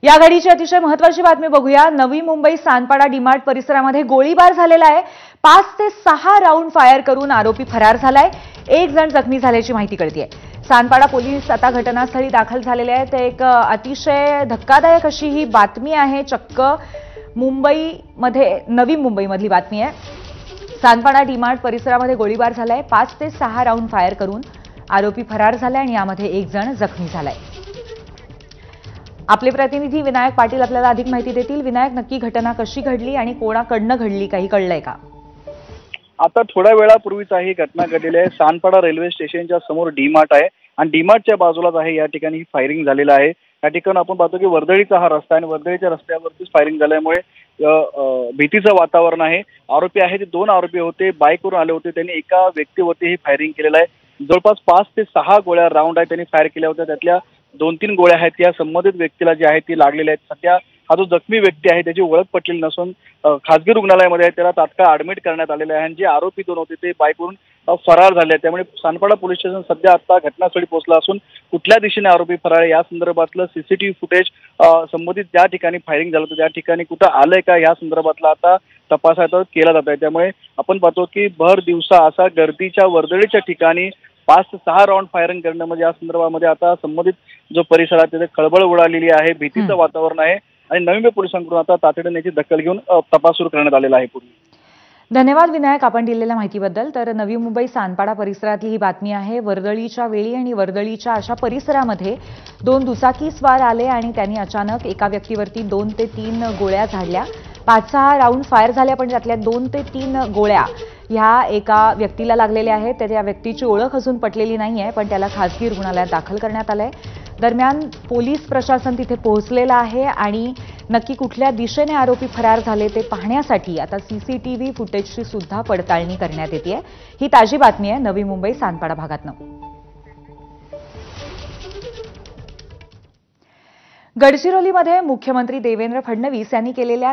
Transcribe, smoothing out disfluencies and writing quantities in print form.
या घडीची अतिशय महत्त्वाची बातमी बघूया। नवी मुंबई सानपाडा डीमार्ट परिसरामध्ये गोळीबार झालेला आहे। 5 ते 6 राऊंड फायर करून आरोपी फरार झालाय। एक जण जखमी झाल्याची माहिती कळतेय। सानपाडा पोलीस आता घटनास्थळी दाखल झालेले आहेत। एक अतिशय धक्कादायक अशी ही बातमी आहे। चक्क नवी मुंबईमधली बातमी आहे। सानपाडा डीमार्ट परिसरामध्ये गोळीबार झालाय। 5 ते 6 राऊंड फायर करून आरोपी फरार झालाय आणि यामध्ये एक जण जखमी झालाय। आपले प्रतिनिधी विनायक पाटील आपल्याला अधिक माहिती देतील। विनायक, नक्की घटना कशी घडली आणि कोणाकडनं घडली, काही कळलंय का? आता थोड्या वेळापूर्वीच ही घटना घडलेली आहे। सानपाडा रेल्वे स्टेशनच्या समोर डीमार्ट आहे आणि डीमार्टच्या बाजूलाच आहे या ठिकाणी ही फायरिंग झालेलं आहे। या ठिकाणी आपण पाहतो की वर्दळीचा हा रस्ता आहे आणि वर्दळीच्या रस्त्यावरतीच फायरिंग झाल्यामुळे भीतीचं वातावरण आहे। आरोपी आहे ते 2 आरोपी होते, बाईकवरून आले होते। त्यांनी एका व्यक्तीवरती ही फायरिंग केलेलं आहे। जवळपास 5 ते 6 गोळ्या राऊंड आहेत त्यांनी फायर केल्या होत्या। त्यातल्या 2-3 गोळ्या आहेत या संबंधित व्यक्तीला जी आहेत ती लागलेल्या आहेत। सध्या हा जो जखमी व्यक्ती आहे त्याची ओळख पटलेली नसून खासगी रुग्णालयामध्ये त्याला तात्काळ ऍडमिट करण्यात आलेले आहे आणि जे आरोपी 2 होते ते बाईकवरून फरार झाले। त्यामुळे सानपाडा पोलीस स्टेशन सध्या आता घटनास्थळी पोहोचला असून कुठल्या दिशेने आरोपी फरार या संदर्भातलं सीसीटीव्ही फुटेज संबंधित ज्या ठिकाणी फायरिंग झालं होतं त्या ठिकाणी कुठं आलंय का या संदर्भातला आता तपास केला जात आहे। त्यामुळे आपण पाहतो की भर दिवसा असा गर्दीच्या वर्दळीच्या ठिकाणी 5 ते 6 राऊंड फायरिंग करणं म्हणजे या संदर्भामध्ये आता संबंधित जो परिसर आहे तिथे खळबळ उडालेली आहे, भीतीचं वातावरण आहे आणि नवी मुंबई पोलिसांकडून आता तातडीने याची दखल घेऊन तपास सुरू करण्यात आलेला आहे। धन्यवाद विनायक, आपण दिलेल्या माहितीबद्दल। तर नवी मुंबई सानपाडा परिसरातली ही बातमी आहे। वर्दळीच्या वेळी आणि वर्दळीच्या अशा परिसरामध्ये 2 दुचाकी स्वार आले आणि त्यांनी अचानक एका व्यक्तीवरती 2 ते 3 गोळ्या झाडल्या। 5-6 राऊंड फायर झाले, पण त्यातल्या 2 ते 3 गोळ्या ह्या एका व्यक्तीला लागलेल्या आहेत। त्या व्यक्तीची ओळख अजून पटलेली नाहीये, पण त्याला खासगी रुग्णालयात दाखल करण्यात आलंय। दरम्यान पोलीस प्रशासन तिथे पोहोचलेलं आहे आणि नक्की कुठल्या दिशेने आरोपी फरार झाले ते पाहण्यासाठी आता सीसीटीव्ही फुटेजची सुद्धा पडताळणी करण्यात येते। ही ताजी बातमी आहे नवी मुंबई सानपाडा भागातनं। गडचिरोलीमध्ये मुख्यमंत्री देवेंद्र फडणवीस यांनी केलेल्या